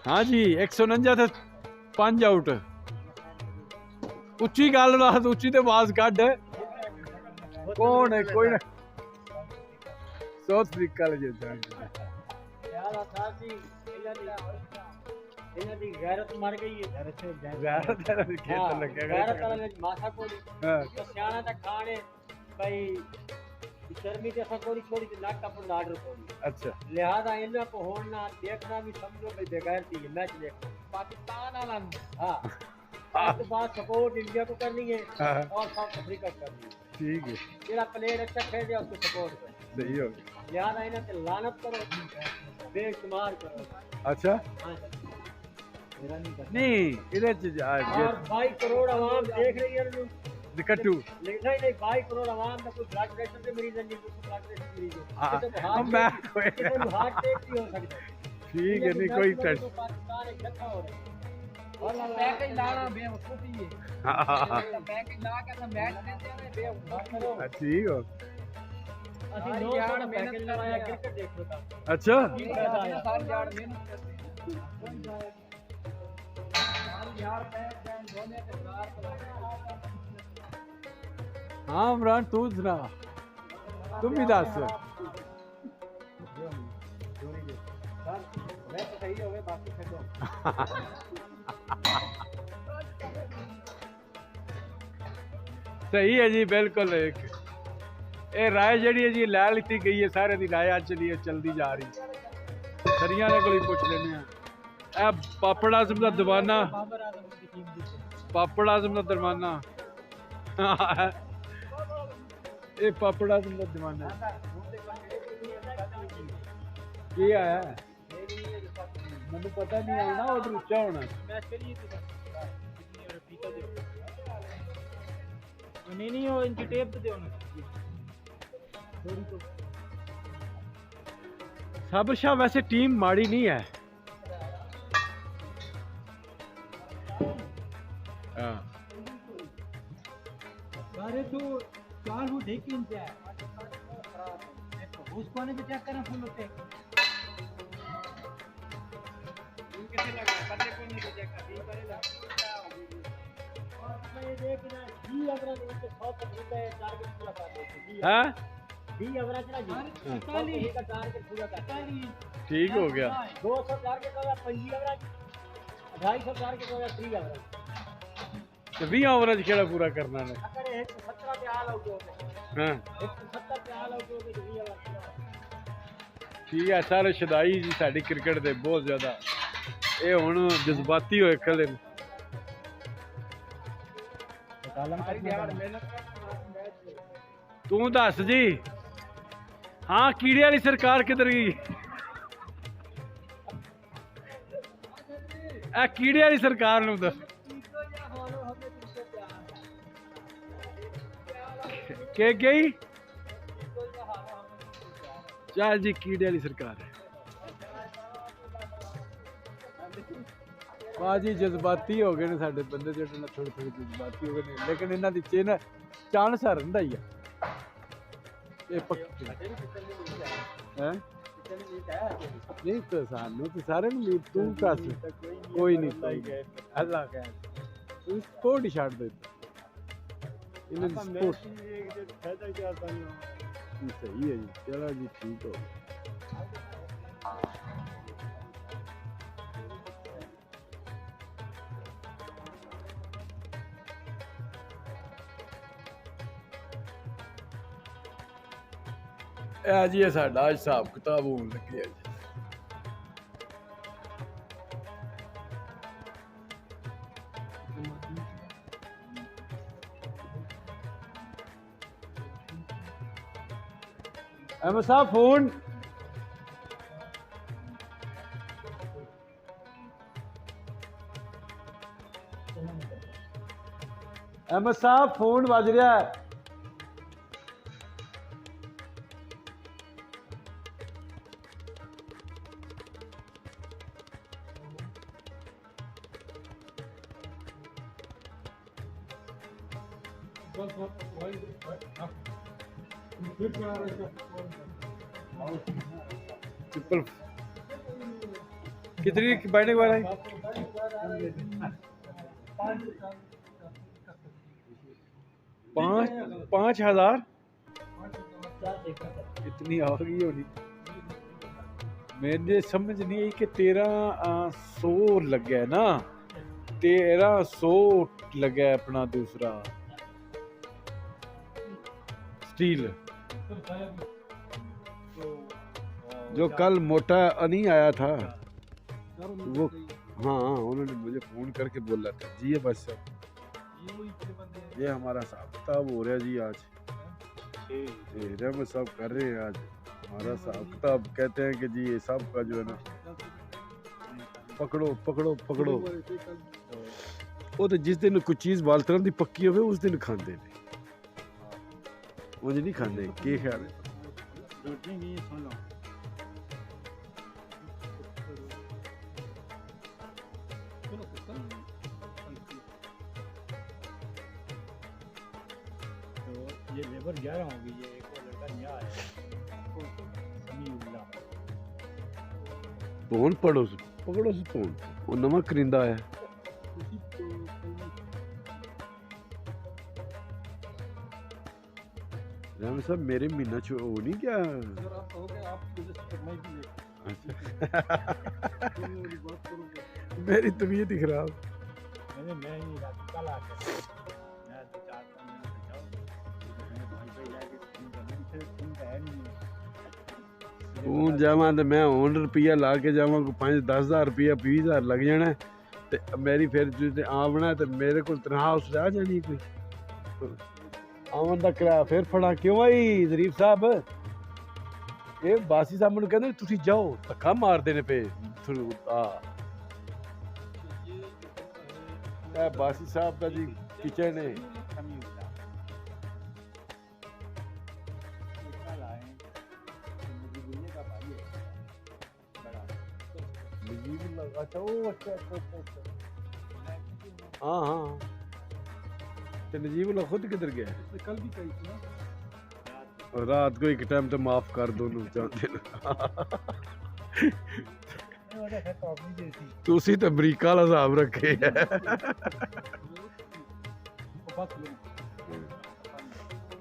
हाँ जी 149 ਤੇ 5 ਆਊਟ ਉੱਚੀ ਗੱਲ ਦੱਸ ਉੱਚੀ ਤੇ ਆਵਾਜ਼ ਕੱਢ ਕੌਣ ਹੈ ਕੋਈ ਨਾ ਸਾਊਥ ਅਫਰੀਕਾ ਵਾਲੇ ਜਿੱਦਾਂ ਯਾਰ ਆਸਾਦ ਜੀ ਇਹਨਾਂ ਦੀ ਗੈਰਤ ਮਰ ਗਈ ਹੈ ਗੈਰਤ ਦਾ ਖੇਤ ਲੱਗਿਆ ਗੈਰਤ ਵਾਲੇ ਮਾਥਾ ਕੋਲੀ ਹਾਂ ਸਿਆਣਾ ਤਾਂ ਖਾਣੇ ਭਾਈ शर्मी ते असा कोई छोड़ी ते नाक अपन आर्डर कोई अच्छा लिहाजा इन्हें को होना देखना भी समझो भाई बेगैरती है मैच देख पाकिस्तान वाला हां उसके बाद सपोर्ट इंडिया को करनी है और साउथ अफ्रीका को करनी है ठीक है जेड़ा प्लेयर अच्छा खेल जाए उसको सपोर्ट करो सही हो लिहाजा इन्हें ते लानत करो बेशुमार करो अच्छा हां नहीं इधर 22 करोड़ आवाम देख रही है कट्टू नहीं 22 करोड़ आवाम का कोई ब्लड प्रेशर के मरीज नहीं कोई ब्लड प्रेशर मरीज हम मैं हार्ट अटैक भी हो सकता है ठीक है नहीं कोई टेंशन पाकिस्तान इकट्ठा हो रहा है और पैकेज लाना बेवकूफी है पैकेज ला के तो मैच देते हैं बेवकूफ ठीक हो ਅਸੀਂ 9 ਸਾਲ ਪੈकेज ਲਵਾਇਆ क्रिकेट देख लो अच्छा सारी यार मेहनत करते हैं यार पैक धोने के बाद हाँ इमरान तू सुना तुम भी दस सही हो गए बाकी छो सही है जी बिल्कुल एक ये राय जी है जी लै ली गई है सारे की राय अज चली चलती जा रही सरिया ने कोई पूछ लेने पापड़ आजम का दीवाना पापड़ आजम का दरवाना ये पापड़ आजम का दीवाना की आया मैं पता नहीं आना उधर उच्चा होना नहीं वो इनकी टेप तो देना साबर शाह वैसे टीम माड़ी नहीं है अरे तो 4 फुट 1 इंच है उस पानी पे चेक करना फुल होते कितने लगा बंदे को नहीं चेक कर दी करेगा और मैं देखना जी अगर उनके 100 तक रुपए टारगेट पूरा कर देते हैं जी एवरेज ना जी 45 का टारगेट पूरा करता है ठीक हो गया 200 टारगेट हो गया 25 एवरेज 250 टारगेट हो गया 3 एवरेज तो 20 ओवर खेड़ा पूरा करना है अगर 117 पे हाल आउट हो गए हां 117 पे हाल आउट हो गए 20 ओवर ठीक है सारे शदाई जी साडी क्रिकेट दे बहुत ज्यादा ये हुण जज्बाती होए खले तू दस जी हाँ कीड़े वाली सरकार किधर गई कीड़े वाली सरकार नूं दस के गई चल जी कीड़े वाली सरकार है बाजी जज्बाती हो गए ने साडे बंदे जेडे ना थोड़े थोड़े जज्बाती हो गए ने लेकिन इन्हां दी चेन चांस हरन दा ही है ये पक्की है नहीं तो सानू तो सारे ने तू कस कोई नहीं अल्लाह कह तू स्पोर्ट ही छाड़ दे इन्हां दी स्पोर्ट फायदा क्या सानू सही है जी चलो जी ठीक हो जी ये साडा हिसाब किताब होने लगे है अहमद साहब फोन अहमद साहब फोन बज रहा है ट्रिपल कितनी बैठने के बाद आई? 5,000 इतनी आ गई होनी। मेरे समझ नहीं आई कि 1300 लगे है ना, 1300 लगा है अपना दूसरा स्टील। जो कल मोटा नहीं आया था वो, हाँ उन्होंने मुझे फ़ोन करके बोला था जी ये बस ये हमारा हिसाब किताब हो रहा है जी आज, रहमत साहब कर रहे हैं आज हमारा हिसाब किताब। कहते हैं कि जी ये सब का जो है ना पकड़ो पकड़ो पकड़ो। वो तो जिस दिन कोई चीज़ वाल तरह की पक्की हो उस दिन खाते हैं, मुझे नहीं खाते। क्या ख्याल है? ये लेबर 11 होगी, ये एक और लड़का नया आया समीउल्लाह। फोन पढ़ो पकड़ो से फोन, वो नवा करिंदा है। राम साहब मेरे महीना वो नहीं क्या मेरी तबीयत ही खराब। हूँ जावा तो मैं हूँ रुपया ला के जावा को 5-10 हज़ार रुपया 20 हज़ार लग जाना ते मेरी फिर जो आवना तो मेरे को तनखा उस रह जानी कोई आवन का किराया फिर फड़ा। क्यों भाई जरीफ साहब ये बासी साहब मैंने कहते तुसी जाओ धक्का मार देने पे बासी साहब का जी किचन है। अच्छा हाँ हाँ तो नजीबुल्ला खुद किधर गया? कल भी कही थी ना रात को एक टाइम तो माफ कर दोनों चाहते तुसी तो अमरीका वाला हिसाब रखे है।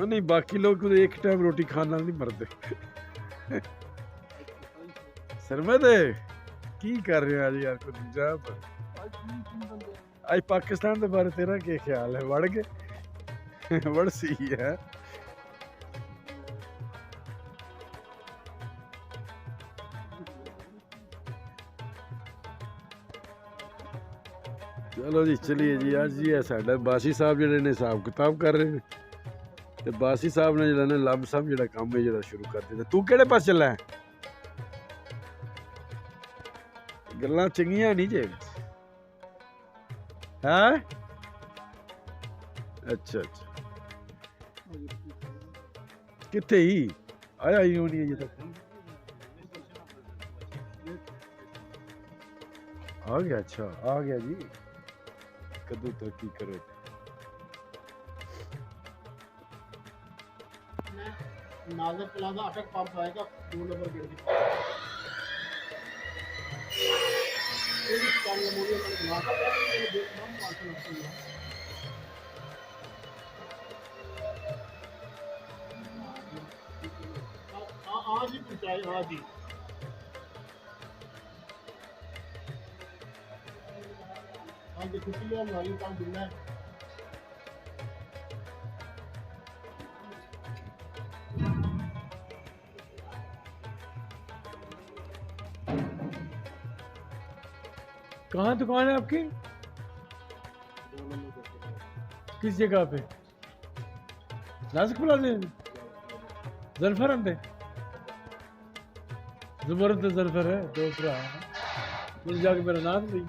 नहीं बाकी लोग तो एक टाइम रोटी खाना नहीं मरते। सरमद की कर रहे हो आज यार कुछ पंजाब आज पाकिस्तान के बारे तेरा क्या ख्याल है? बढ़ के बढ़ सी है। चलो जी चलिए जी आज जी है साडा बासी साहब जिहड़े ने हिसाब किताब कर रहे हैं ते बासी साहब ने जिहड़ा ना लब सब जिहड़ा काम है जिहड़ा शुरू कर दिता। तू किहड़े पास चला है? गल्लां चंगियां नहीं जे हैं? अच्छा अच्छा किथे ही आया ही नहीं अजे तक? आ गया? अच्छा आ गया जी। कदू तरक्की करो। नाजर प्लाजा अटक पंप आएगा 2 नंबर गेट के आज ही पहुंचाए आज ही। आज छुट्टी है हमारी काम मिलना है। कहाँ दुकान है आपकी? किस जगह पे? नासिक प्लाज़ा ज़रफ़र अंदर ज़बरदस्त ज़रफ़र है दूसरा मुझे जाके मेरा नाम नहीं।